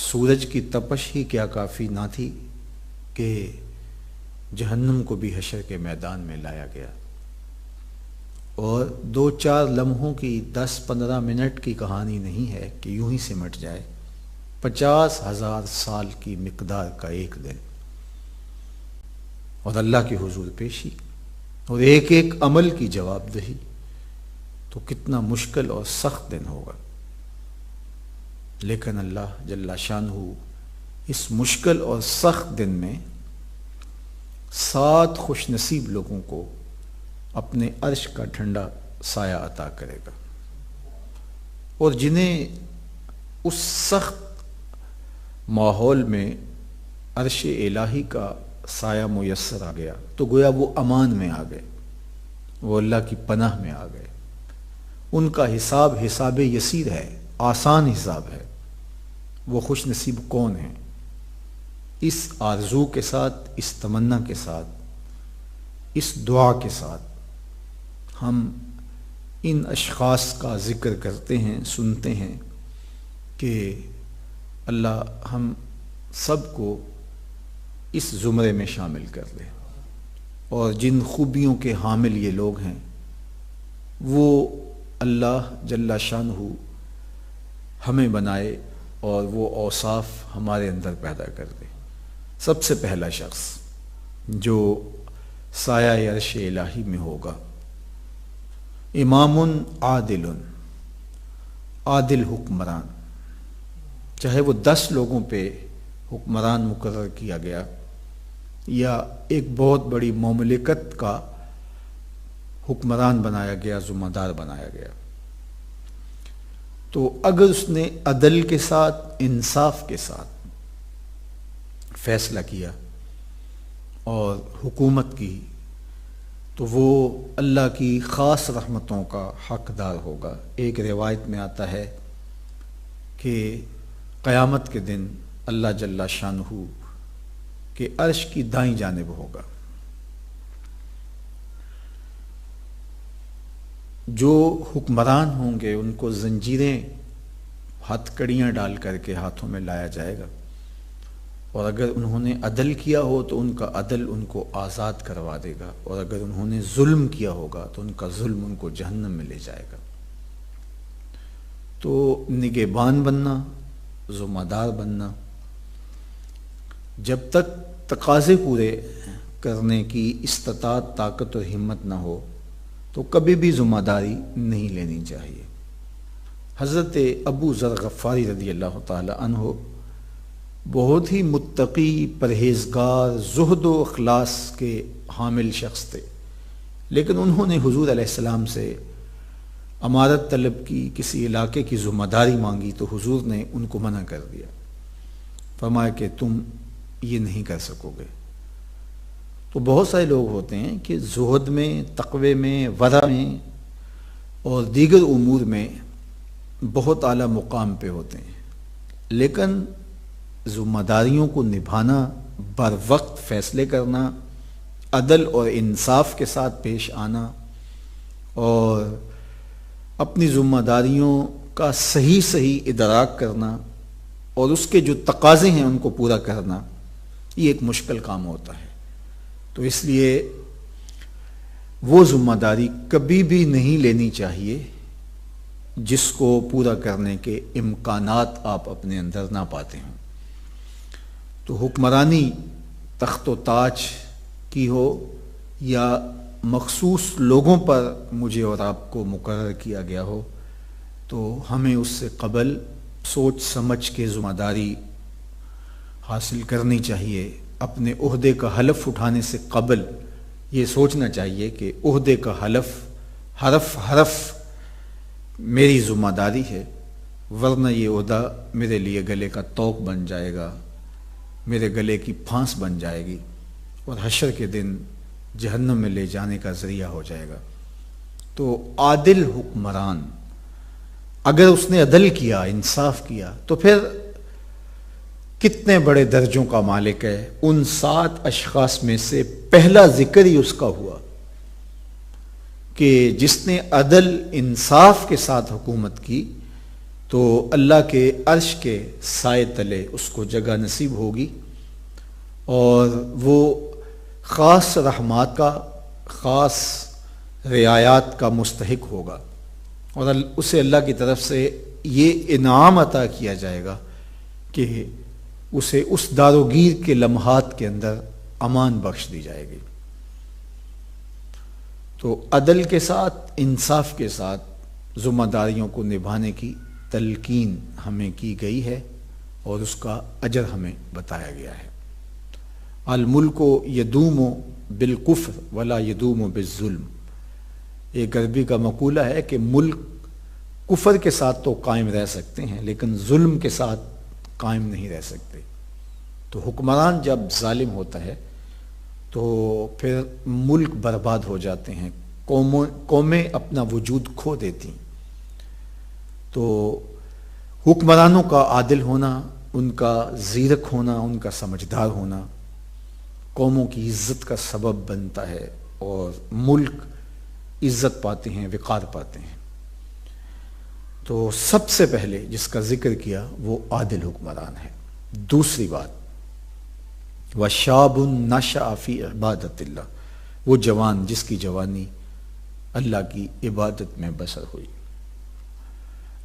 سورج کی تپش ہی کیا کافی نہ تھی کہ جہنم کو بھی حشر کے میدان میں لایا گیا، اور 2-4 لمحوں کی 10-15 منٹ کی کہانی نہیں ہے کہ یوں ہی سمٹ جائے، 50,000 سال کی مقدار کا ایک دن، اور اللہ کے حضور پیشی اور ایک ایک عمل کی جواب دہی، تو کتنا مشکل اور سخت دن ہوگا۔ لیکن اللہ جل شانہ اس مشکل اور سخت دن میں 7 خوش نصیب لوگوں کو اپنے عرش کا ٹھنڈا سایہ عطا کرے گا، اور جنہیں اس سخت ماحول میں عرش الہی کا سایہ میسر آ گیا تو گویا وہ امان میں آ گئے، وہ اللہ کی پناہ میں آ گئے، ان کا حساب یسیر ہے، آسان حساب ہے۔ وہ خوش نصیب کون ہیں؟ اس آرزو کے ساتھ، اس تمنا کے ساتھ، اس دعا کے ساتھ ہم ان اشخاص کا ذکر کرتے ہیں، سنتے ہیں کہ اللہ ہم سب کو اس زمرے میں شامل کر لے، اور جن خوبیوں کے حامل یہ لوگ ہیں وہ اللہ جل شانہ ہمیں بنائے اور وہ اوصاف ہمارے اندر پیدا کر دے۔ سب سے پہلا شخص جو سایہ عرش الہی میں ہوگا، امام عادل، عادل حکمران، چاہے وہ 10 لوگوں پہ حکمران مقرر کیا گیا یا ایک بہت بڑی مملکت کا حکمران بنایا گیا، ذمہ دار بنایا گیا، تو اگر اس نے عدل کے ساتھ، انصاف کے ساتھ فیصلہ کیا اور حکومت کی، تو وہ اللہ کی خاص رحمتوں کا حقدار ہوگا۔ ایک روایت میں آتا ہے کہ قیامت کے دن اللہ جل شانہ کے عرش کی دائیں جانب ہوگا۔ جو حکمران ہوں گے ان کو زنجیریں، ہتھ کڑیاں ڈال کر کے ہاتھوں میں لایا جائے گا، اور اگر انہوں نے عدل کیا ہو تو ان کا عدل ان کو آزاد کروا دے گا، اور اگر انہوں نے ظلم کیا ہوگا تو ان کا ظلم ان کو جہنم میں لے جائے گا۔ تو نگہبان بننا، ذمہ دار بننا، جب تک تقاضے پورے کرنے کی استطاعت، طاقت اور ہمت نہ ہو تو کبھی بھی ذمہ داری نہیں لینی چاہیے۔ حضرت ابو ذر غفاری رضی اللہ تعالی عنہ بہت ہی متقی، پرہیزگار، زہد و اخلاص کے حامل شخص تھے، لیکن انہوں نے حضور علیہ السلام سے امارت طلب کی، کسی علاقے کی ذمہ داری مانگی تو حضور نے ان کو منع کر دیا، فرمایا کہ تم یہ نہیں کر سکو گے۔ تو بہت سارے لوگ ہوتے ہیں کہ زہد میں، تقوی میں، ورع میں اور دیگر امور میں بہت اعلیٰ مقام پہ ہوتے ہیں، لیکن ذمہ داریوں کو نبھانا، بر وقت فیصلے کرنا، عدل اور انصاف کے ساتھ پیش آنا اور اپنی ذمہ داریوں کا صحیح ادراک کرنا اور اس کے جو تقاضے ہیں ان کو پورا کرنا، یہ ایک مشکل کام ہوتا ہے۔ تو اس لیے وہ ذمہ داری کبھی بھی نہیں لینی چاہیے جس کو پورا کرنے کے امکانات آپ اپنے اندر نہ پاتے ہوں۔ تو حکمرانی تخت و تاج کی ہو یا مخصوص لوگوں پر مجھے اور آپ کو مقرر کیا گیا ہو، تو ہمیں اس سے قبل سوچ سمجھ کے ذمہ داری حاصل کرنی چاہیے۔ اپنے عہدے کا حلف اٹھانے سے قبل یہ سوچنا چاہیے کہ عہدے کا حلف حرف حرف میری ذمہ داری ہے، ورنہ یہ عہدہ میرے لیے گلے کا طوق بن جائے گا، میرے گلے کی پھانس بن جائے گی، اور حشر کے دن جہنم میں لے جانے کا ذریعہ ہو جائے گا۔ تو عادل حکمران اگر اس نے عدل کیا، انصاف کیا، تو پھر کتنے بڑے درجوں کا مالک ہے۔ ان 7 اشخاص میں سے پہلا ذکر ہی اس کا ہوا کہ جس نے عدل انصاف کے ساتھ حکومت کی، تو اللہ کے عرش کے سائے تلے اس کو جگہ نصیب ہوگی اور وہ خاص رحمات کا، خاص رعایات کا مستحق ہوگا، اور اسے اللہ کی طرف سے یہ انعام عطا کیا جائے گا کہ اسے اس داروگیر کے لمحات کے اندر امان بخش دی جائے گی۔ تو عدل کے ساتھ، انصاف کے ساتھ ذمہ داریوں کو نبھانے کی تلقین ہمیں کی گئی ہے اور اس کا اجر ہمیں بتایا گیا ہے۔ الملک یدوم بالکفر ولا یدوم بالظلم، ایک عربی کا مقولہ ہے کہ ملک کفر کے ساتھ تو قائم رہ سکتے ہیں لیکن ظلم کے ساتھ قائم نہیں رہ سکتے۔ تو حکمران جب ظالم ہوتا ہے تو پھر ملک برباد ہو جاتے ہیں، قومیں اپنا وجود کھو دیتی ہیں۔ تو حکمرانوں کا عادل ہونا، ان کا زیرک ہونا، ان کا سمجھدار ہونا قوموں کی عزت کا سبب بنتا ہے اور ملک عزت پاتے ہیں، وقار پاتے ہیں۔ تو سب سے پہلے جس کا ذکر کیا وہ عادل حکمران ہے۔ دوسری بات، وَشَابٌ نَشَأَ فِي عِبَادَةِ اللَّهِ، وہ جوان جس کی جوانی اللہ کی عبادت میں بسر ہوئی۔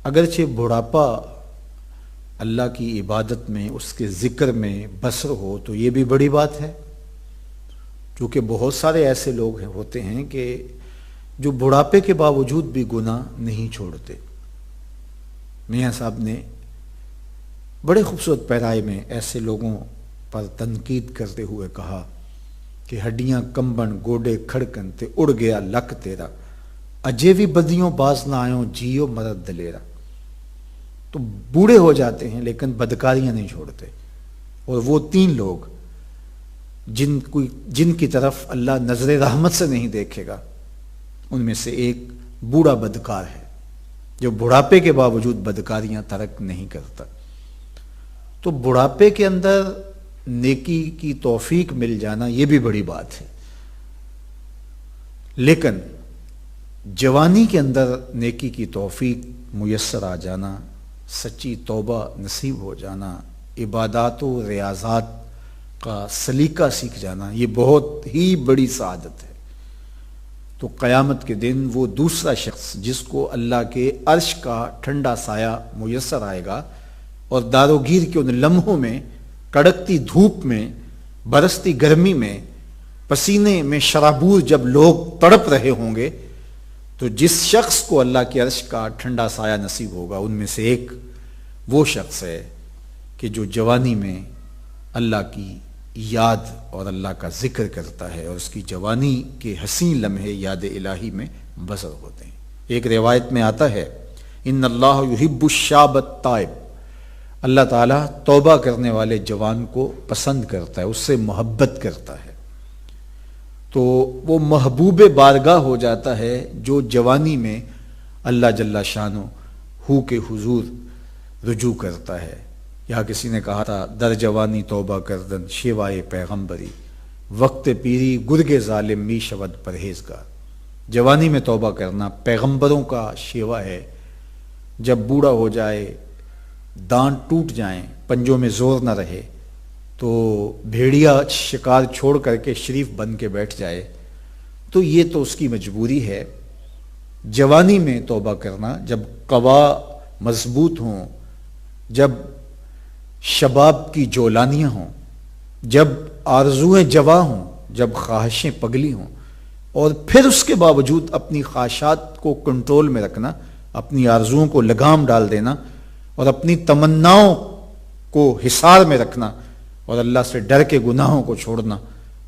اگرچہ بڑھاپا اللہ کی عبادت میں، اس کے ذکر میں بسر ہو تو یہ بھی بڑی بات ہے، کیونکہ بہت سارے ایسے لوگ ہوتے ہیں کہ جو بڑھاپے کے باوجود بھی گناہ نہیں چھوڑتے۔ میاں صاحب نے بڑے خوبصورت پیرائے میں ایسے لوگوں پر تنقید کرتے ہوئے کہا کہ ہڈیاں کمبن گوڈے کھڑکن تے اڑ گیا لک تیرا، اجے بھی بدیوں باز نہ آئوں جیو مرد دلیرا۔ تو بوڑھے ہو جاتے ہیں لیکن بدکاریاں نہیں چھوڑتے، اور وہ تین لوگ جن کی طرف اللہ نظر رحمت سے نہیں دیکھے گا، ان میں سے ایک بوڑھا بدکار ہے جو بڑھاپے کے باوجود بدکاریاں ترک نہیں کرتا۔ تو بڑھاپے کے اندر نیکی کی توفیق مل جانا یہ بھی بڑی بات ہے، لیکن جوانی کے اندر نیکی کی توفیق میسر آ جانا، سچی توبہ نصیب ہو جانا، عبادات و ریاضات کا سلیقہ سیکھ جانا، یہ بہت ہی بڑی سعادت ہے۔ تو قیامت کے دن وہ دوسرا شخص جس کو اللہ کے عرش کا ٹھنڈا سایہ میسر آئے گا اور داروگیر کے ان لمحوں میں، کڑکتی دھوپ میں، برستی گرمی میں، پسینے میں شرابور جب لوگ تڑپ رہے ہوں گے، تو جس شخص کو اللہ کے عرش کا ٹھنڈا سایہ نصیب ہوگا ان میں سے ایک وہ شخص ہے کہ جو جوانی میں اللہ کی یاد اور اللہ کا ذکر کرتا ہے اور اس کی جوانی کے حسین لمحے یاد الہی میں بسر ہوتے ہیں۔ ایک روایت میں آتا ہے، ان اللہ یحب الشاب التائب، اللہ تعالیٰ توبہ کرنے والے جوان کو پسند کرتا ہے، اس سے محبت کرتا ہے۔ تو وہ محبوب بارگاہ ہو جاتا ہے جو جوانی میں اللہ جل شانہ کے حضور رجوع کرتا ہے۔ یہاں کسی نے کہا تھا، در جوانی توبہ کردن شیوائے پیغمبری، وقت پیری گرگ ظالم می شود پرہیزگار۔ جوانی میں توبہ کرنا پیغمبروں کا شیوا ہے۔ جب بوڑھا ہو جائے، دانت ٹوٹ جائیں، پنجوں میں زور نہ رہے، تو بھیڑیا شکار چھوڑ کر کے شریف بن کے بیٹھ جائے، تو یہ تو اس کی مجبوری ہے۔ جوانی میں توبہ کرنا، جب قوا مضبوط ہوں، جب شباب کی جولانیاں ہوں، جب آرزویں جواں ہوں، جب خواہشیں پگلی ہوں، اور پھر اس کے باوجود اپنی خواہشات کو کنٹرول میں رکھنا، اپنی آرزوؤں کو لگام ڈال دینا اور اپنی تمناؤں کو حصار میں رکھنا اور اللہ سے ڈر کے گناہوں کو چھوڑنا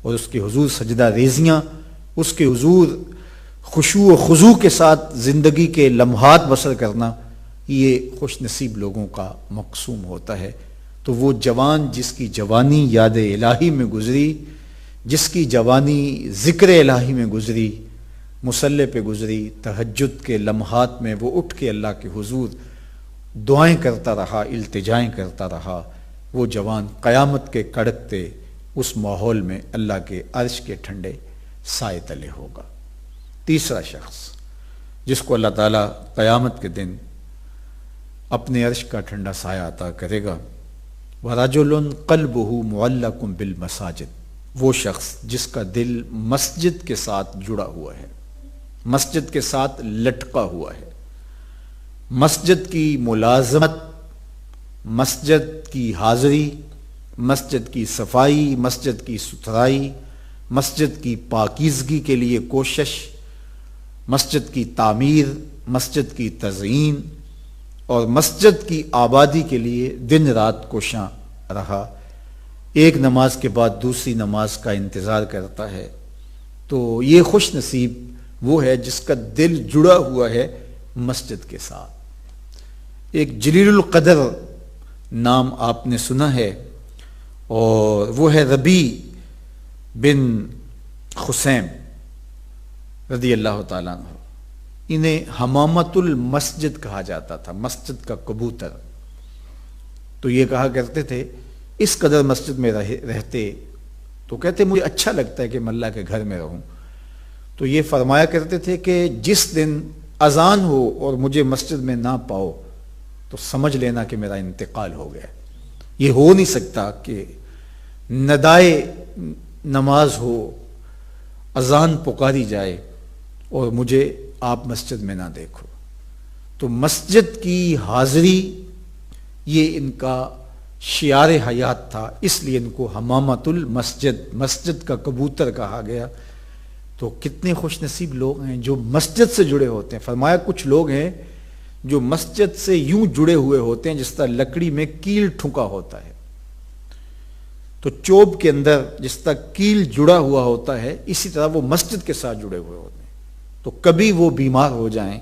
اور اس کے حضور سجدہ ریزیاں، اس کے حضور خشوع و خضوع کے ساتھ زندگی کے لمحات بسر کرنا، یہ خوش نصیب لوگوں کا مقسوم ہوتا ہے۔ تو وہ جوان جس کی جوانی یاد الہی میں گزری، جس کی جوانی ذکر الہی میں گزری، مصلی پہ گزری، تہجد کے لمحات میں وہ اٹھ کے اللہ کے حضور دعائیں کرتا رہا، التجائیں کرتا رہا، وہ جوان قیامت کے کڑکتے اس ماحول میں اللہ کے عرش کے ٹھنڈے سائے تلے ہوگا۔ تیسرا شخص جس کو اللہ تعالیٰ قیامت کے دن اپنے عرش کا ٹھنڈا سایہ عطا کرے گا۔ وَرَجُلٌ قَلْبُهُ مُعَلَّقٌ بِالْمَسَاجِدِ، وہ شخص جس کا دل مسجد کے ساتھ جڑا ہوا ہے، مسجد کے ساتھ لٹکا ہوا ہے، مسجد کی ملازمت، مسجد کی حاضری، مسجد کی صفائی، مسجد کی ستھرائی، مسجد کی پاکیزگی کے لیے کوشش، مسجد کی تعمیر، مسجد کی تزئین اور مسجد کی آبادی کے لیے دن رات کوشاں رہا، ایک نماز کے بعد دوسری نماز کا انتظار کرتا ہے، تو یہ خوش نصیب وہ ہے جس کا دل جڑا ہوا ہے مسجد کے ساتھ۔ ایک جلیل القدر نام آپ نے سنا ہے، اور وہ ہے ربیع بن خثیم رضی اللہ تعالیٰ عنہ۔ انہیں حمامت المسجد کہا جاتا تھا، مسجد کا کبوتر۔ تو یہ کہا کرتے تھے اس قدر مسجد میں رہتے تو کہتے مجھے اچھا لگتا ہے کہ میں اللہ کے گھر میں رہوں۔ تو یہ فرمایا کرتے تھے کہ جس دن اذان ہو اور مجھے مسجد میں نہ پاؤ تو سمجھ لینا کہ میرا انتقال ہو گیا۔ یہ ہو نہیں سکتا کہ ندائے نماز ہو، اذان پکاری جائے اور مجھے آپ مسجد میں نہ دیکھو۔ تو مسجد کی حاضری یہ ان کا شعار حیات تھا، اس لیے ان کو حمامت المسجد، مسجد کا کبوتر کہا گیا۔ تو کتنے خوش نصیب لوگ ہیں جو مسجد سے جڑے ہوتے ہیں۔ فرمایا کچھ لوگ ہیں جو مسجد سے یوں جڑے ہوئے ہوتے ہیں جس طرح لکڑی میں کیل ٹھونکا ہوتا ہے، تو چوب کے اندر جس طرح کیل جڑا ہوا ہوتا ہے اسی طرح وہ مسجد کے ساتھ جڑے ہوئے ہوتے ہیں۔ تو کبھی وہ بیمار ہو جائیں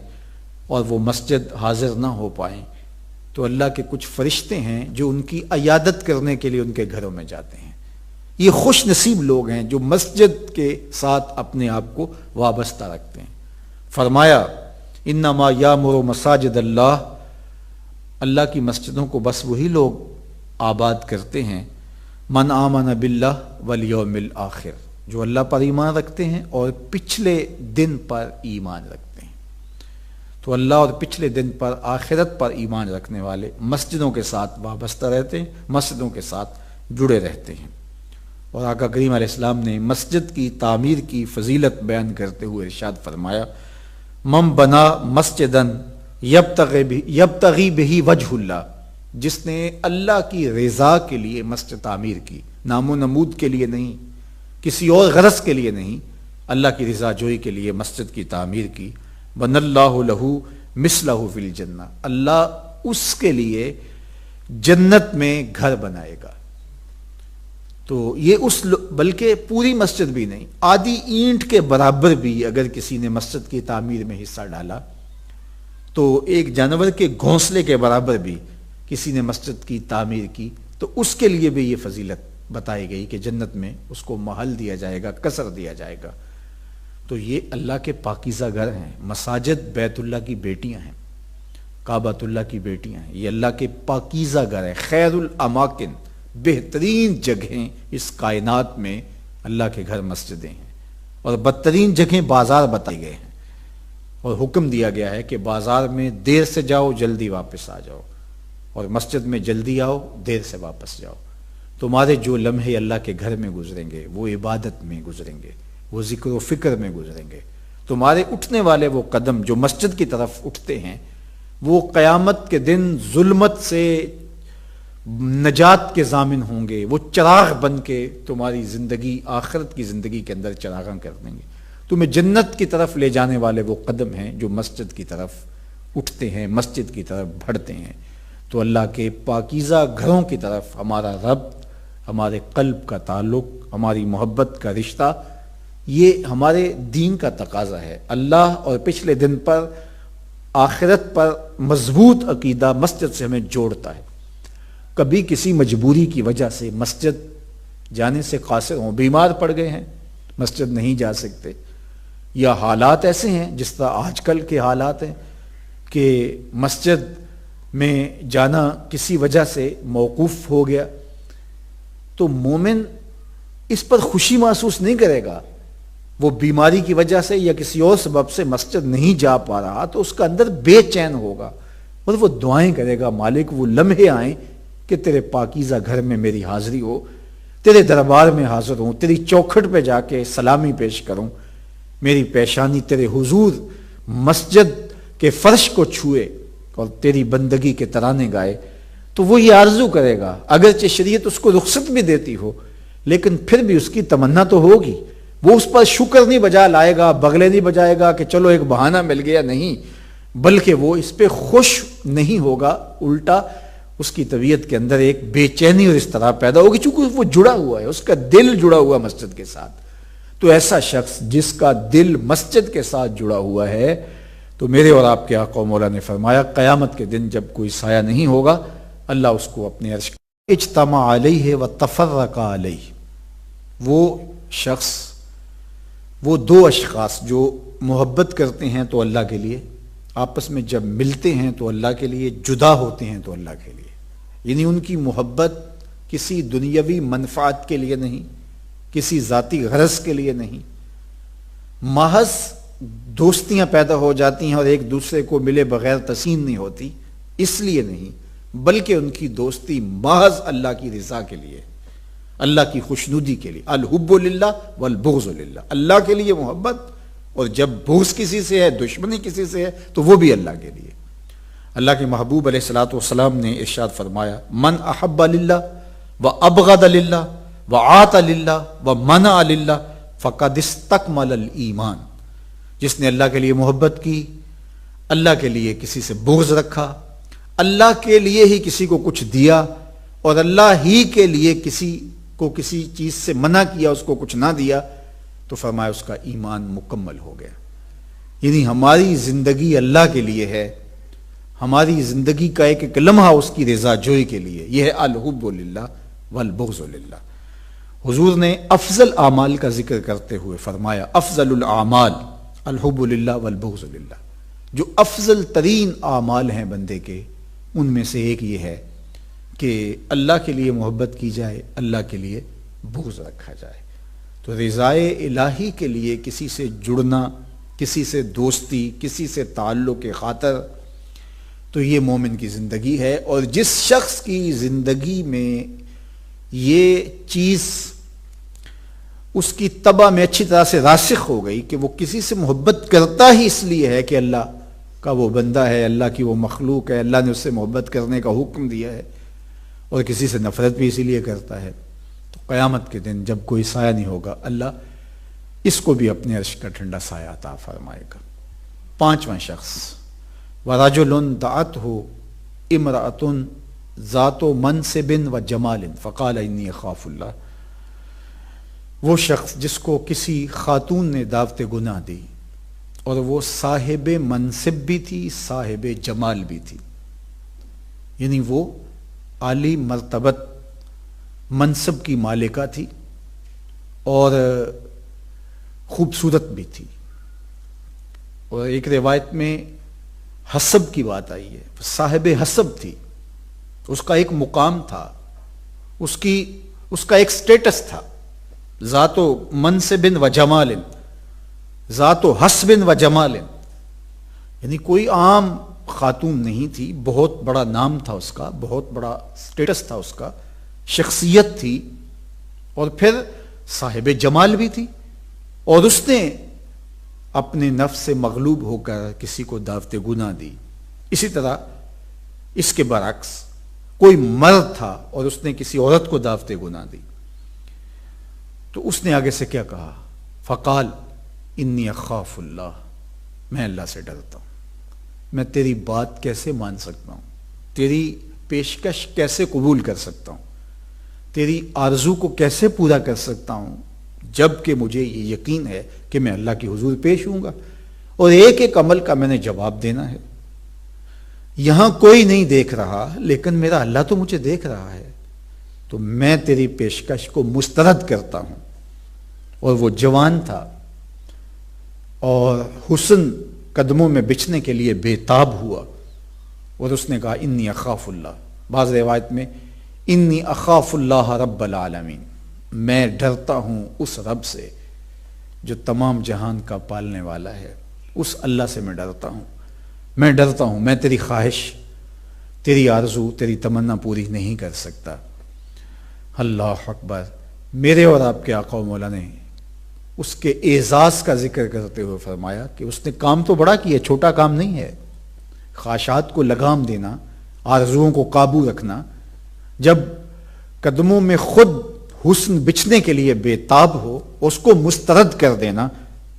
اور وہ مسجد حاضر نہ ہو پائیں تو اللہ کے کچھ فرشتے ہیں جو ان کی عیادت کرنے کے لیے ان کے گھروں میں جاتے ہیں۔ یہ خوش نصیب لوگ ہیں جو مسجد کے ساتھ اپنے آپ کو وابستہ رکھتے ہیں۔ فرمایا انما یامر مساجد اللہ، اللہ کی مسجدوں کو بس وہی لوگ آباد کرتے ہیں من آمن باللہ والیوم الآخر، جو اللہ پر ایمان رکھتے ہیں اور پچھلے دن پر ایمان رکھتے ہیں۔ تو اللہ اور پچھلے دن پر، آخرت پر ایمان رکھنے والے مسجدوں کے ساتھ وابستہ رہتے ہیں، مسجدوں کے ساتھ جڑے رہتے ہیں۔ اور آقا کریم علیہ السلام نے مسجد کی تعمیر کی فضیلت بیان کرتے ہوئے ارشاد فرمایا من بنا مسجدن یبتغی بہ وجہ اللہ، جس نے اللہ کی رضا کے لیے مسجد تعمیر کی، نام و نمود کے لیے نہیں، کسی اور غرض کے لیے نہیں، اللہ کی رضا جوئی کے لیے مسجد کی تعمیر کی، بن اللہ لہ مثلہ فی الجنہ، اللہ اس کے لیے جنت میں گھر بنائے گا۔ تو یہ بلکہ پوری مسجد بھی نہیں، آدھی اینٹ کے برابر بھی اگر کسی نے مسجد کی تعمیر میں حصہ ڈالا تو ایک جانور کے گھونسلے کے برابر بھی کسی نے مسجد کی تعمیر کی تو اس کے لیے بھی یہ فضیلت بتائی گئی کہ جنت میں اس کو محل دیا جائے گا، قصر دیا جائے گا۔ تو یہ اللہ کے پاکیزہ گھر ہیں، مساجد بیت اللہ کی بیٹیاں ہیں، کعبۃ اللہ کی بیٹیاں ہیں، یہ اللہ کے پاکیزہ گھر ہیں، خیر الاماکن، بہترین جگہیں اس کائنات میں اللہ کے گھر مسجدیں ہیں، اور بدترین جگہیں بازار بتائے گئے ہیں، اور حکم دیا گیا ہے کہ بازار میں دیر سے جاؤ جلدی واپس آ جاؤ، اور مسجد میں جلدی آؤ دیر سے واپس جاؤ۔ تمہارے جو لمحے اللہ کے گھر میں گزریں گے وہ عبادت میں گزریں گے، وہ ذکر و فکر میں گزریں گے۔ تمہارے اٹھنے والے وہ قدم جو مسجد کی طرف اٹھتے ہیں وہ قیامت کے دن ظلمت سے نجات کے ضامن ہوں گے، وہ چراغ بن کے تمہاری زندگی، آخرت کی زندگی کے اندر چراغاں کر دیں گے۔ تمہیں جنت کی طرف لے جانے والے وہ قدم ہیں جو مسجد کی طرف اٹھتے ہیں، مسجد کی طرف بڑھتے ہیں۔ تو اللہ کے پاکیزہ گھروں کی طرف ہمارا ربط، ہمارے قلب کا تعلق، ہماری محبت کا رشتہ، یہ ہمارے دین کا تقاضا ہے۔ اللہ اور پچھلے دن پر، آخرت پر مضبوط عقیدہ مسجد سے ہمیں جوڑتا ہے۔ کبھی کسی مجبوری کی وجہ سے مسجد جانے سے قاصر ہوں، بیمار پڑ گئے ہیں، مسجد نہیں جا سکتے، یا حالات ایسے ہیں جس طرح آج کل کے حالات ہیں کہ مسجد میں جانا کسی وجہ سے موقوف ہو گیا، تو مومن اس پر خوشی محسوس نہیں کرے گا۔ وہ بیماری کی وجہ سے یا کسی اور سبب سے مسجد نہیں جا پا رہا تو اس کا اندر بے چین ہوگا اور وہ دعائیں کرے گا مالک وہ لمحے آئیں کہ تیرے پاکیزہ گھر میں میری حاضری ہو، تیرے دربار میں حاضر ہوں، تیری چوکھٹ پہ جا کے سلامی پیش کروں، میری پیشانی تیرے حضور مسجد کے فرش کو چھوئے اور تیری بندگی کے ترانے گائے، تو وہ یہ آرزو کرے گا، اگرچہ شریعت اس کو رخصت بھی دیتی ہو لیکن پھر بھی اس کی تمنا تو ہوگی، وہ اس پر شکر نہیں بجا لائے گا، بغلے نہیں بجائے گا کہ چلو ایک بہانہ مل گیا، نہیں، بلکہ وہ اس پہ خوش نہیں ہوگا، الٹا اس کی طبیعت کے اندر ایک بے چینی اور اس طرح پیدا ہوگی چونکہ وہ جڑا ہوا ہے، اس کا دل جڑا ہوا مسجد کے ساتھ۔ تو ایسا شخص جس کا دل مسجد کے ساتھ جڑا ہوا ہے، تو میرے اور آپ کے آقا و مولا نے فرمایا قیامت کے دن جب کوئی سایہ نہیں ہوگا، اللہ اس کو اپنے عرش اجتمع علیہ و تفرق علیہ۔ وہ شخص، وہ دو اشخاص جو محبت کرتے ہیں تو اللہ کے لیے، آپس میں جب ملتے ہیں تو اللہ کے لیے، جدا ہوتے ہیں تو اللہ کے لیے، یعنی ان کی محبت کسی دنیاوی منفعت کے لیے نہیں، کسی ذاتی غرض کے لیے نہیں، محض دوستیاں پیدا ہو جاتی ہیں اور ایک دوسرے کو ملے بغیر تسین نہیں ہوتی، اس لیے نہیں، بلکہ ان کی دوستی محض اللہ کی رضا کے لیے، اللہ کی خوشنودی کے لیے۔ الحب للہ والبغض للہ، اللہ کے لیے محبت، اور جب بغض کسی سے ہے، دشمنی کسی سے ہے، تو وہ بھی اللہ کے لیے۔ اللہ کے محبوب علیہ الصلوۃ والسلام نے ارشاد فرمایا من احب للہ وابغض للہ وعاط للہ ومنع للہ فقد استکمل الایمان، جس نے اللہ کے لیے محبت کی، اللہ کے لیے کسی سے بغض رکھا، اللہ کے لیے ہی کسی کو کچھ دیا اور اللہ ہی کے لیے کسی کو کسی چیز سے منع کیا، اس کو کچھ نہ دیا، تو فرمایا اس کا ایمان مکمل ہو گیا۔ یعنی ہماری زندگی اللہ کے لیے ہے، ہماری زندگی کا ایک ایک لمحہ اس کی رضا جوئی کے لیے، یہ ہے الحب للہ والبغض للہ۔ حضور نے افضل اعمال کا ذکر کرتے ہوئے فرمایا افضل الاعمال الحب للہ والبغض للہ، جو افضل ترین اعمال ہیں بندے کے، ان میں سے ایک یہ ہے کہ اللہ کے لیے محبت کی جائے، اللہ کے لیے بغض رکھا جائے۔ تو رضائے الہی کے لیے کسی سے جڑنا، کسی سے دوستی، کسی سے تعلق کے خاطر، تو یہ مومن کی زندگی ہے۔ اور جس شخص کی زندگی میں یہ چیز اس کی طبع میں اچھی طرح سے راسخ ہو گئی کہ وہ کسی سے محبت کرتا ہی اس لیے ہے کہ اللہ کا وہ بندہ ہے، اللہ کی وہ مخلوق ہے، اللہ نے اس سے محبت کرنے کا حکم دیا ہے، اور کسی سے نفرت بھی اسی لیے کرتا ہے، تو قیامت کے دن جب کوئی سایہ نہیں ہوگا، اللہ اس کو بھی اپنے عرش کا ٹھنڈا سایہ عطا فرمائے گا۔ پانچواں شخص وَرَجُلٌ دَعَتْهُ امْرَأَةٌ ذَاتُ مَنْصِبٍ وَجَمَالٍ فَقَالَ إِنِّي أَخَافُ اللَّهَ، وہ شخص جس کو کسی خاتون نے دعوت گناہ دی اور وہ صاحب منصب بھی تھی، صاحب جمال بھی تھی، یعنی وہ عالی مرتبت منصب کی مالکہ تھی اور خوبصورت بھی تھی، اور ایک روایت میں حسب کی بات آئی ہے، صاحب حسب تھی، اس کا ایک مقام تھا، اس کا ایک سٹیٹس تھا، ذات و منصب و جمال، ذات و حسب و جمال، یعنی کوئی عام خاتون نہیں تھی، بہت بڑا نام تھا اس کا، بہت بڑا سٹیٹس تھا اس کا، شخصیت تھی، اور پھر صاحب جمال بھی تھی، اور اس نے اپنے نفس سے مغلوب ہو کر کسی کو دعوت گناہ دی۔ اسی طرح اس کے برعکس کوئی مرد تھا اور اس نے کسی عورت کو دعوت گناہ دی، تو اس نے آگے سے کیا کہا؟ فقال انی اخاف اللہ، میں اللہ سے ڈرتا ہوں، میں تیری بات کیسے مان سکتا ہوں، تیری پیشکش کیسے قبول کر سکتا ہوں، تیری آرزو کو کیسے پورا کر سکتا ہوں، جب کہ مجھے یہ یقین ہے کہ میں اللہ کی حضور پیش ہوں گا اور ایک ایک عمل کا میں نے جواب دینا ہے۔ یہاں کوئی نہیں دیکھ رہا لیکن میرا اللہ تو مجھے دیکھ رہا ہے، تو میں تیری پیشکش کو مسترد کرتا ہوں۔ اور وہ جوان تھا اور حسن قدموں میں بچھنے کے لیے بے تاب ہوا، اور اس نے کہا انی اخاف اللہ، بعض روایت میں انی اخاف اللہ رب العالمین، میں ڈرتا ہوں اس رب سے جو تمام جہان کا پالنے والا ہے، اس اللہ سے میں ڈرتا ہوں، میں تیری خواہش تیری آرزو تیری تمنا پوری نہیں کر سکتا۔ اللہ اکبر۔ میرے اور آپ کے آقا و مولا نے اس کے اعزاز کا ذکر کرتے ہوئے فرمایا کہ اس نے کام تو بڑا کیا، چھوٹا کام نہیں ہے۔ خواہشات کو لگام دینا، آرزوؤں کو قابو رکھنا، جب قدموں میں خود حسن بچھنے کے لیے بے تاب ہو اس کو مسترد کر دینا،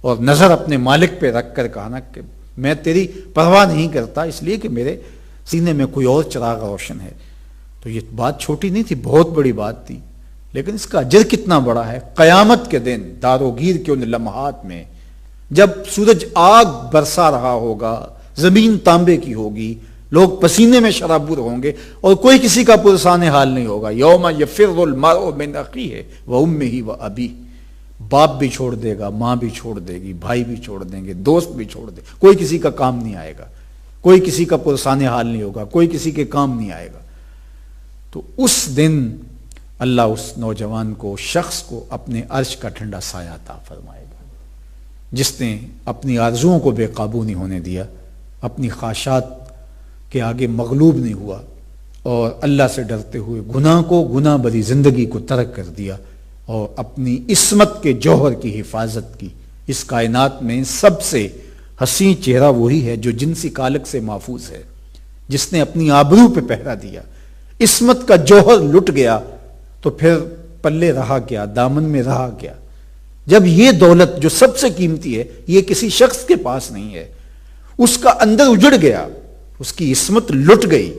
اور نظر اپنے مالک پہ رکھ کر کہنا کہ میں تیری پرواہ نہیں کرتا اس لیے کہ میرے سینے میں کوئی اور چراغ روشن ہے۔ تو یہ بات چھوٹی نہیں تھی، بہت بڑی بات تھی، لیکن اس کا اجر کتنا بڑا ہے۔ قیامت کے دن داروگیر کے ان لمحات میں جب سورج آگ برسا رہا ہوگا، زمین تانبے کی ہوگی، لوگ پسینے میں شرابور ہوں گے اور کوئی کسی کا پرسان حال نہیں ہوگا۔ یوم یفر المرء من اخیہ وامہ وابیہ، باپ بھی چھوڑ دے گا، ماں بھی چھوڑ دے گی، بھائی بھی چھوڑ دیں گے، دوست بھی چھوڑ دے، کوئی کسی کا کام نہیں آئے گا، کوئی کسی کا پرسان حال نہیں ہوگا، کوئی کسی کے کام نہیں آئے گا۔ تو اس دن اللہ اس نوجوان کو، شخص کو اپنے عرش کا ٹھنڈا سایہ عطا فرمائے گا، جس نے اپنی آرزوؤں کو بے قابو نہیں ہونے دیا، اپنی خواہشات کے آگے مغلوب نہیں ہوا، اور اللہ سے ڈرتے ہوئے گناہ کو، گناہ بری زندگی کو ترک کر دیا، اور اپنی عصمت کے جوہر کی حفاظت کی۔ اس کائنات میں سب سے حسین چہرہ وہی ہے جو جنسی کالک سے محفوظ ہے، جس نے اپنی آبرو پہ پہرا دیا۔ عصمت کا جوہر لٹ گیا تو پھر پلے رہا کیا، دامن میں رہا کیا؟ جب یہ دولت جو سب سے قیمتی ہے یہ کسی شخص کے پاس نہیں ہے، اس کا اندر اجڑ گیا، اس کی عصمت لٹ گئی،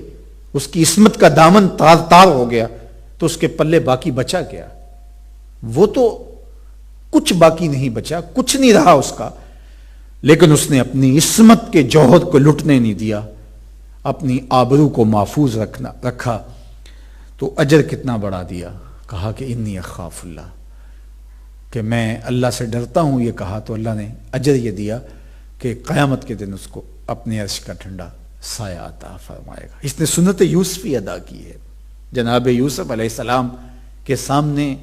اس کی عصمت کا دامن تار تار ہو گیا، تو اس کے پلے باقی بچا کیا؟ وہ تو کچھ باقی نہیں بچا، کچھ نہیں رہا اس کا۔ لیکن اس نے اپنی عصمت کے جوہر کو لٹنے نہیں دیا، اپنی آبرو کو محفوظ رکھا، تو اجر کتنا بڑا دیا۔ کہا کہ انی اخاف اللہ، کہ میں اللہ سے ڈرتا ہوں، یہ کہا تو اللہ نے اجر یہ دیا کہ قیامت کے دن اس کو اپنے عرش کا ٹھنڈا سایہ عطا فرمائے گا۔ اس نے سنت یوسفی ادا کی ہے۔ جناب یوسف علیہ السلام کے سامنے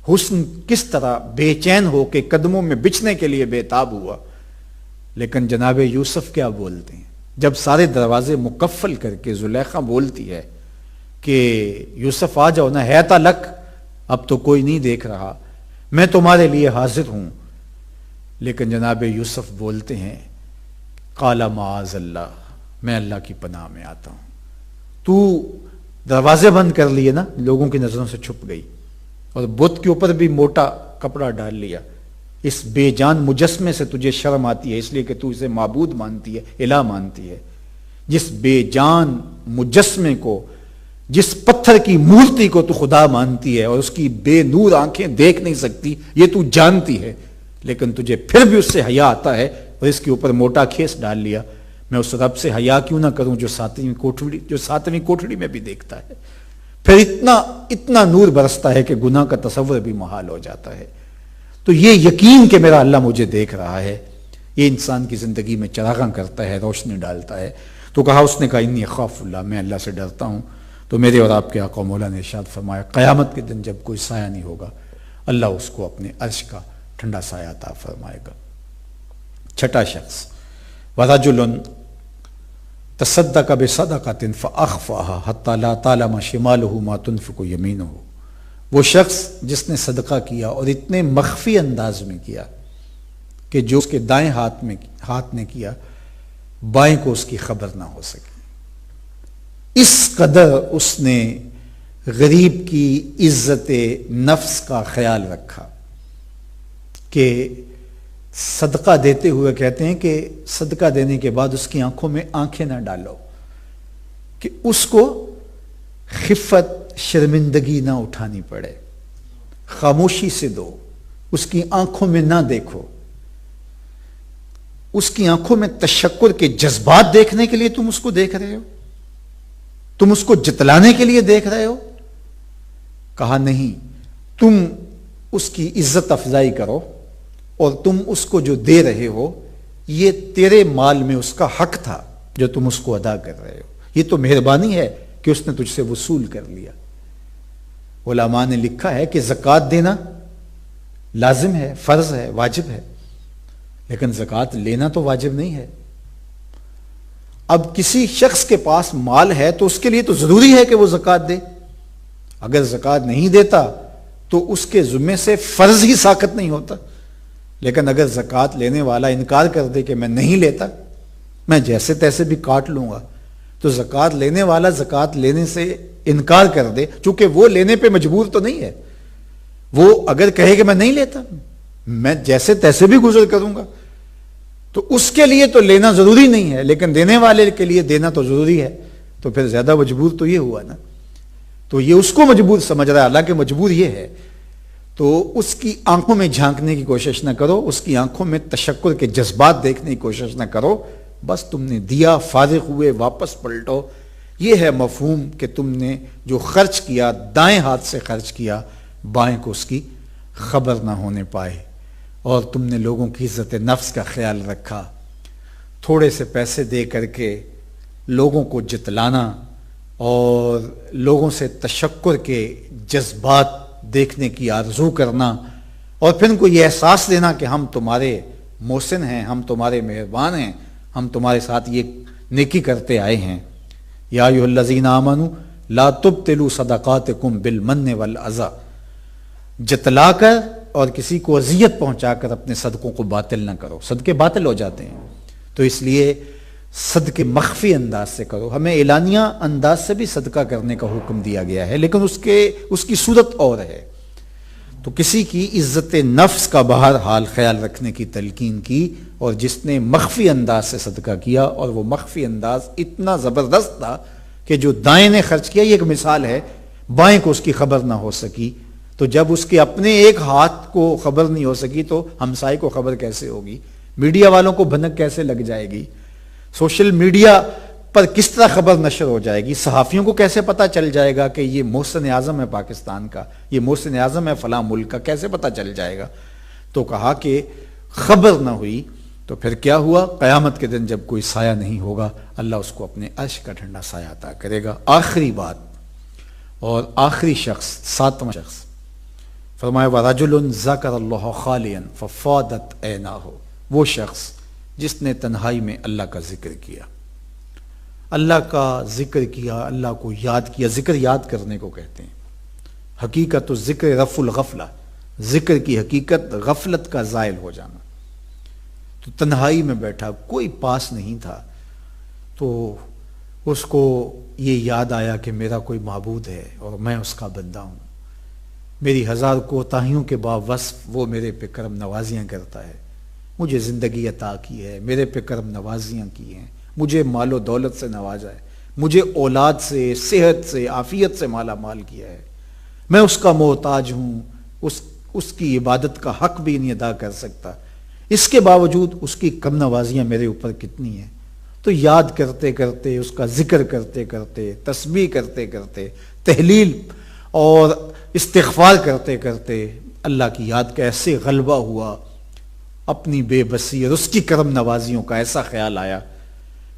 حسن کس طرح بے چین ہو کے قدموں میں بچھنے کے لیے بے تاب ہوا، لیکن جناب یوسف کیا بولتے ہیں؟ جب سارے دروازے مکفل کر کے زلیخا بولتی ہے کہ یوسف آ جاؤ نا، ہے تا لک، اب تو کوئی نہیں دیکھ رہا، میں تمہارے لیے حاضر ہوں، لیکن جناب یوسف بولتے ہیں قال معاذ اللہ، میں اللہ کی پناہ میں آتا ہوں۔ تو دروازے بند کر لیے نا، لوگوں کی نظروں سے چھپ گئی، اور بت کے اوپر بھی موٹا کپڑا ڈال لیا، اس بے جان مجسمے سے تجھے شرم آتی ہے اس لیے کہ تو اسے معبود مانتی ہے، الہ مانتی ہے۔ جس بے جان مجسمے کو، جس پتھر کی مورتی کو تو خدا مانتی ہے اور اس کی بے نور آنکھیں دیکھ نہیں سکتی، یہ تو جانتی ہے، لیکن تجھے پھر بھی اس سے حیا آتا ہے اور اس کے اوپر موٹا کھیس ڈال لیا۔ میں اس رب سے حیا کیوں نہ کروں جو ساتویں کوٹھڑی میں بھی دیکھتا ہے۔ پھر اتنا نور برستا ہے کہ گناہ کا تصور بھی محال ہو جاتا ہے۔ تو یہ یقین کہ میرا اللہ مجھے دیکھ رہا ہے، یہ انسان کی زندگی میں چراغاں کرتا ہے، روشنی ڈالتا ہے۔ تو کہا، اس نے کہا انی اخاف اللہ، میں اللہ سے ڈرتا ہوں۔ تو میرے اور آپ کے آقا مولا نے ارشاد فرمایا قیامت کے دن جب کوئی سایہ نہیں ہوگا، اللہ اس کو اپنے عرش کا ٹھنڈا سایہ عطا فرمائے گا۔ چھٹا شخص، وَرَجُلٌ تَصَدَّقَ بِصَدَقَةٍ فَأَخْفَاهَا حَتَّى لَا تَعْلَمَ شِمَالُهُ مَا تُنْفِقُ يَمِينُهُ، وہ شخص جس نے صدقہ کیا اور اتنے مخفی انداز میں کیا کہ جو اس کے دائیں ہاتھ نے کیا، بائیں کو اس کی خبر نہ ہو سکی۔ اس قدر اس نے غریب کی عزت نفس کا خیال رکھا کہ صدقہ دیتے ہوئے کہتے ہیں کہ صدقہ دینے کے بعد اس کی آنکھوں میں آنکھیں نہ ڈالو، کہ اس کو خفت شرمندگی نہ اٹھانی پڑے، خاموشی سے دو، اس کی آنکھوں میں نہ دیکھو۔ اس کی آنکھوں میں تشکر کے جذبات دیکھنے کے لیے تم اس کو دیکھ رہے ہو؟ تم اس کو جتلانے کے لیے دیکھ رہے ہو؟ کہا نہیں، تم اس کی عزت افزائی کرو، اور تم اس کو جو دے رہے ہو یہ تیرے مال میں اس کا حق تھا جو تم اس کو ادا کر رہے ہو، یہ تو مہربانی ہے کہ اس نے تجھ سے وصول کر لیا۔ علماء نے لکھا ہے کہ زکوٰۃ دینا لازم ہے، فرض ہے، واجب ہے، لیکن زکوٰۃ لینا تو واجب نہیں ہے۔ اب کسی شخص کے پاس مال ہے تو اس کے لیے تو ضروری ہے کہ وہ زکوٰۃ دے. اگر زکوٰۃ نہیں دیتا تو اس کے ذمے سے فرض ہی ساقط نہیں ہوتا. لیکن اگر زکوٰۃ لینے والا انکار کر دے کہ میں نہیں لیتا، میں جیسے تیسے بھی کاٹ لوں گا، تو زکوٰۃ لینے والا زکوٰۃ لینے سے انکار کر دے، چونکہ وہ لینے پہ مجبور تو نہیں ہے. وہ اگر کہے کہ میں نہیں لیتا، میں جیسے تیسے بھی گزر کروں گا، تو اس کے لیے تو لینا ضروری نہیں ہے، لیکن دینے والے کے لیے دینا تو ضروری ہے. تو پھر زیادہ مجبور تو یہ ہوا نا. تو یہ اس کو مجبور سمجھ رہا ہے، حالانکہ مجبور یہ ہے. تو اس کی آنکھوں میں جھانکنے کی کوشش نہ کرو، اس کی آنکھوں میں تشکر کے جذبات دیکھنے کی کوشش نہ کرو. بس تم نے دیا، فارغ ہوئے، واپس پلٹو. یہ ہے مفہوم کہ تم نے جو خرچ کیا دائیں ہاتھ سے خرچ کیا، بائیں کو اس کی خبر نہ ہونے پائے. اور تم نے لوگوں کی عزت نفس کا خیال رکھا. تھوڑے سے پیسے دے کر کے لوگوں کو جتلانا اور لوگوں سے تشکر کے جذبات دیکھنے کی آرزو کرنا، اور پھر ان کو یہ احساس دینا کہ ہم تمہارے محسن ہیں، ہم تمہارے مہربان ہیں، ہم تمہارے ساتھ یہ نیکی کرتے آئے ہیں. یا ایھا الذین آمنوا لا تبطلوا صدقاتکم بالمن والاذی. جتلا کر اور کسی کو اذیت پہنچا کر اپنے صدقوں کو باطل نہ کرو. صدقے باطل ہو جاتے ہیں. تو اس لیے صدقے مخفی انداز سے کرو. ہمیں اعلانیہ انداز سے بھی صدقہ کرنے کا حکم دیا گیا ہے، لیکن اس کی صورت اور ہے. تو کسی کی عزت نفس کا بہرحال خیال رکھنے کی تلقین کی، اور جس نے مخفی انداز سے صدقہ کیا، اور وہ مخفی انداز اتنا زبردست تھا کہ جو دائیں نے خرچ کیا، یہ ایک مثال ہے، بائیں کو اس کی خبر نہ ہو سکی. تو جب اس کے اپنے ایک ہاتھ کو خبر نہیں ہو سکی تو ہمسائے کو خبر کیسے ہوگی؟ میڈیا والوں کو بھنک کیسے لگ جائے گی؟ سوشل میڈیا پر کس طرح خبر نشر ہو جائے گی؟ صحافیوں کو کیسے پتا چل جائے گا کہ یہ محسن اعظم ہے پاکستان کا، یہ محسن اعظم ہے فلاں ملک کا؟ کیسے پتا چل جائے گا؟ تو کہا کہ خبر نہ ہوئی. تو پھر کیا ہوا؟ قیامت کے دن جب کوئی سایہ نہیں ہوگا، اللہ اس کو اپنے عرش کا ٹھنڈا سایہ عطا کرے گا. آخری بات اور آخری شخص، 7واں شخص فرمایا وَرَجُلٌ ذَكَرَ اللَّهَ خَالِيًا فَفَاضَتْ عَيْنَاهُ. وہ شخص جس نے تنہائی میں اللہ کا ذکر کیا، اللہ کا ذکر کیا، اللہ کو یاد کیا. ذکر یاد کرنے کو کہتے ہیں. حقیقت الذکر رفع الغفلہ، ذکر کی حقیقت غفلت کا زائل ہو جانا. تو تنہائی میں بیٹھا، کوئی پاس نہیں تھا، تو اس کو یہ یاد آیا کہ میرا کوئی معبود ہے اور میں اس کا بندہ ہوں. میری 1000 کوتاہیوں کے باوصف وہ میرے پہ کرم نوازیاں کرتا ہے. مجھے زندگی عطا کی ہے، میرے پہ کرم نوازیاں کی ہیں، مجھے مال و دولت سے نوازا ہے، مجھے اولاد سے، صحت سے، عافیت سے مالا مال کیا ہے. میں اس کا محتاج ہوں، اس کی عبادت کا حق بھی نہیں ادا کر سکتا. اس کے باوجود اس کی کرم نوازیاں میرے اوپر کتنی ہیں. تو یاد کرتے کرتے، اس کا ذکر کرتے کرتے، تسبیح کرتے کرتے، تحلیل اور استغفار کرتے کرتے اللہ کی یاد کا ایسے غلبہ ہوا، اپنی بے بسی اور اس کی کرم نوازیوں کا ایسا خیال آیا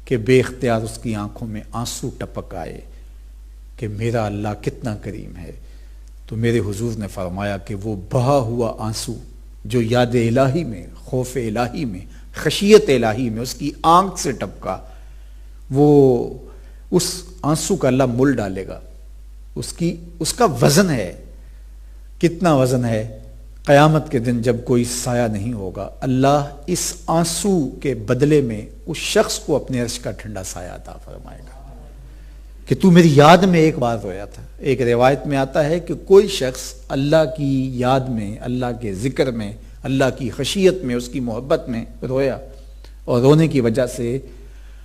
کہ بے اختیار اس کی آنکھوں میں آنسو ٹپک آئے کہ میرا اللہ کتنا کریم ہے. تو میرے حضور نے فرمایا کہ وہ بہا ہوا آنسو جو یاد الہی میں، خوف الہی میں، خشیت الہی میں اس کی آنکھ سے ٹپکا، وہ اس آنسو کا اللہ مول ڈالے گا. اس کا وزن ہے. کتنا وزن ہے؟ قیامت کے دن جب کوئی سایہ نہیں ہوگا، اللہ اس آنسو کے بدلے میں اس شخص کو اپنے عرش کا ٹھنڈا سایہ عطا فرمائے گا کہ تو میری یاد میں ایک بار رویا تھا. ایک روایت میں آتا ہے کہ کوئی شخص اللہ کی یاد میں، اللہ کے ذکر میں، اللہ کی خشیت میں، اس کی محبت میں رویا، اور رونے کی وجہ سے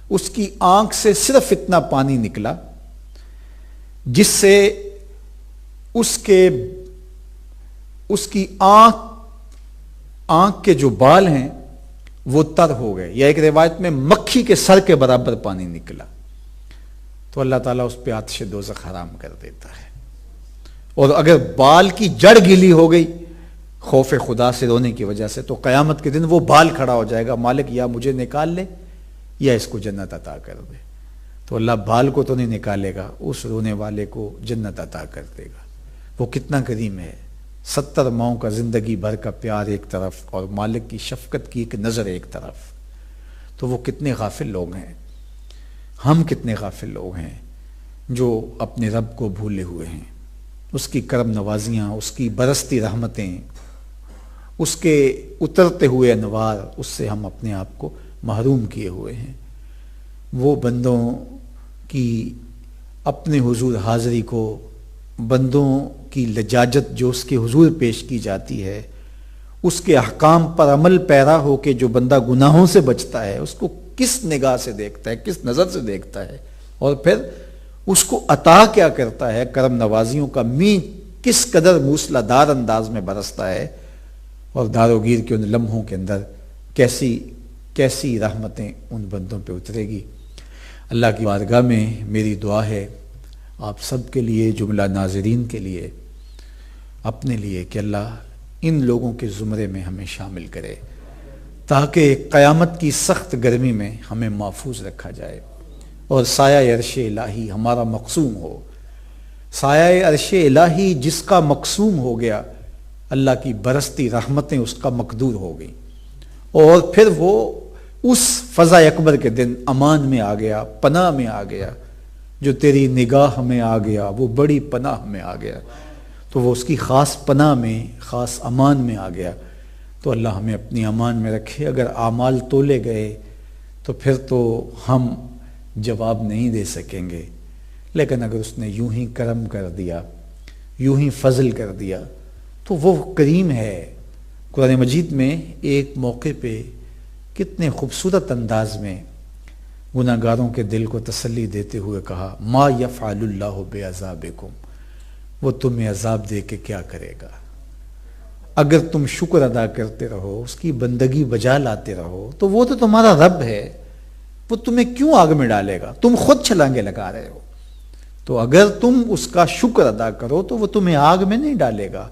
اس کی آنکھ سے صرف اتنا پانی نکلا جس سے اس کی آنکھ کے جو بال ہیں وہ تر ہو گئے، یا ایک روایت میں مکھی کے سر کے برابر پانی نکلا. تو اللہ تعالیٰ اس پہ آتش دوزخ حرام کر دیتا ہے. اور اگر بال کی جڑ گیلی ہو گئی خوف خدا سے رونے کی وجہ سے، تو قیامت کے دن وہ بال کھڑا ہو جائے گا، مالک یا مجھے نکال لے یا اس کو جنت عطا کر دے. تو اللہ بال کو تو نہیں نکالے گا، اس رونے والے کو جنت عطا کر دے گا. وہ کتنا کریم ہے. 70 ماؤں کا زندگی بھر کا پیار ایک طرف اور مالک کی شفقت کی ایک نظر ایک طرف. تو وہ کتنے غافل لوگ ہیں. ہم کتنے غافل لوگ ہیں جو اپنے رب کو بھولے ہوئے ہیں، اس کی کرم نوازیاں، اس کی برستی رحمتیں، اس کے اترتے ہوئے انوار، اس سے ہم اپنے آپ کو محروم کیے ہوئے ہیں۔ وہ بندوں کی اپنے حضور حاضری کو، بندوں کی لجاجت جو اس کے حضور پیش کی جاتی ہے، اس کے احکام پر عمل پیرا ہو کے جو بندہ گناہوں سے بچتا ہے، اس کو کس نگاہ سے دیکھتا ہے، کس نظر سے دیکھتا ہے، اور پھر اس کو عطا کیا کرتا ہے، کرم نوازیوں کا می کس قدر موسلا دار انداز میں برستا ہے، اور داروگیر کے ان لمحوں کے اندر کیسی رحمتیں ان بندوں پہ اترے گی۔ اللہ کی بارگاہ میں میری دعا ہے آپ سب کے لیے، جملہ ناظرین کے لیے، اپنے لیے، کہ اللہ ان لوگوں کے زمرے میں ہمیں شامل کرے تاکہ قیامت کی سخت گرمی میں ہمیں محفوظ رکھا جائے اور سایہ عرش الہی ہمارا مقسوم ہو۔ سایہ عرش الہی جس کا مقسوم ہو گیا، اللہ کی برستی رحمتیں اس کا مقدور ہو گئی، اور پھر وہ اس فضا اکبر کے دن امان میں آ گیا، پناہ میں آ گیا، جو تیری نگاہ میں آ گیا وہ بڑی پناہ میں آ گیا، تو وہ اس کی خاص پناہ میں، خاص امان میں آ گیا۔ تو اللہ ہمیں اپنی امان میں رکھے۔ اگر اعمال تولے گئے تو پھر تو ہم جواب نہیں دے سکیں گے، لیکن اگر اس نے یوں ہی کرم کر دیا، یوں ہی فضل کر دیا، تو وہ کریم ہے۔ قرآن مجید میں ایک موقع پہ کتنے خوبصورت انداز میں گناہ گاروں کے دل کو تسلی دیتے ہوئے کہا، ما یفعل اللہ بعذابکم، وہ تمہیں عذاب دے کے کیا کرے گا؟ اگر تم شکر ادا کرتے رہو، اس کی بندگی بجا لاتے رہو، تو وہ تو تمہارا رب ہے، وہ تمہیں کیوں آگ میں ڈالے گا؟ تم خود چھلانگے لگا رہے ہو، تو اگر تم اس کا شکر ادا کرو تو وہ تمہیں آگ میں نہیں ڈالے گا۔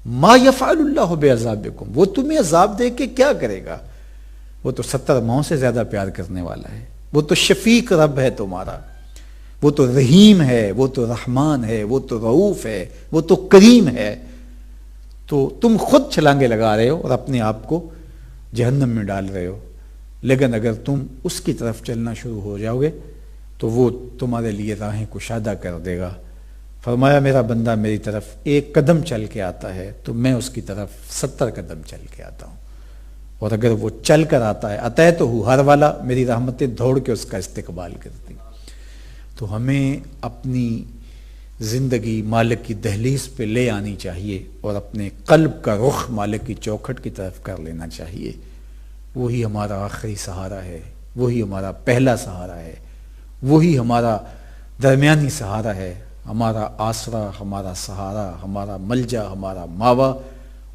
ما یفعل اللہ بعذابکم، وہ تمہیں عذاب دے کے کیا کرے گا؟ وہ تو 70 ماؤں سے زیادہ پیار کرنے والا ہے، وہ تو شفیق رب ہے تمہارا، وہ تو رحیم ہے، وہ تو رحمان ہے، وہ تو رؤوف ہے، وہ تو کریم ہے۔ تو تم خود چھلانگے لگا رہے ہو اور اپنے آپ کو جہنم میں ڈال رہے ہو، لیکن اگر تم اس کی طرف چلنا شروع ہو جاؤ گے تو وہ تمہارے لیے راہیں کشادہ کر دے گا۔ فرمایا میرا بندہ میری طرف 1 قدم چل کے آتا ہے تو میں اس کی طرف 70 قدم چل کے آتا ہوں، اور اگر وہ چل کر آتا ہے، عطے تو ہر والا، میری رحمتیں دوڑ کے اس کا استقبال کرتی۔ تو ہمیں اپنی زندگی مالک کی دہلیز پہ لے آنی چاہیے اور اپنے قلب کا رخ مالک کی چوکھٹ کی طرف کر لینا چاہیے۔ وہی ہمارا آخری سہارا ہے، وہی ہمارا پہلا سہارا ہے، وہی ہمارا درمیانی سہارا ہے، ہمارا آسرا، ہمارا سہارا، ہمارا ملجا، ہمارا ماوا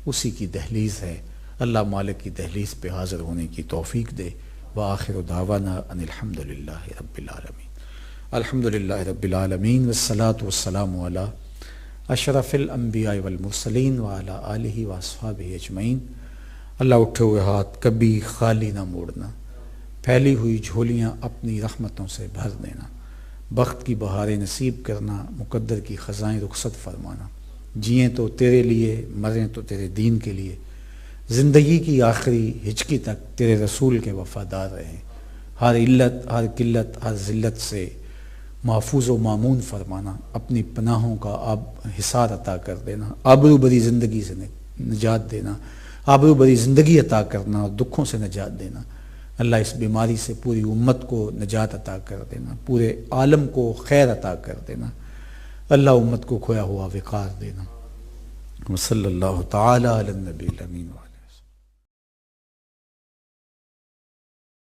اسی کی دہلیز ہے۔ اللہ مالک کی دہلیز پہ حاضر ہونے کی توفیق دے۔ وآخر دعوانا ان الحمدللہ رب العالمین۔ الحمدللہ رب العالمین والصلاة والسلام علی اشرف الانبیاء والمرسلین وعلی آلہ واصحابہ اجمعین۔ اللہ اٹھے ہوئے ہاتھ کبھی خالی نہ موڑنا، پھیلی ہوئی جھولیاں اپنی رحمتوں سے بھر دینا، بخت کی بہاریں نصیب کرنا، مقدر کی خزائیں رخصت فرمانا، جئیں تو تیرے لیے، مریں تو تیرے دین کے لیے، زندگی کی آخری ہچکی تک تیرے رسول کے وفادار رہیں، ہر علت، ہر قلت، ہر ذلت سے محفوظ و مامون فرمانا، اپنی پناہوں کا حصار عطا کر دینا، آبرو بری زندگی سے نجات دینا، آبرو بری زندگی عطا کرنا اور دکھوں سے نجات دینا۔ اللہ اس بیماری سے پوری امت کو نجات عطا کر دینا، پورے عالم کو خیر عطا کر دینا، اللہ امت کو کھویا ہوا وقار دینا۔ وصلی اللہ تعالی علی النبی الامین۔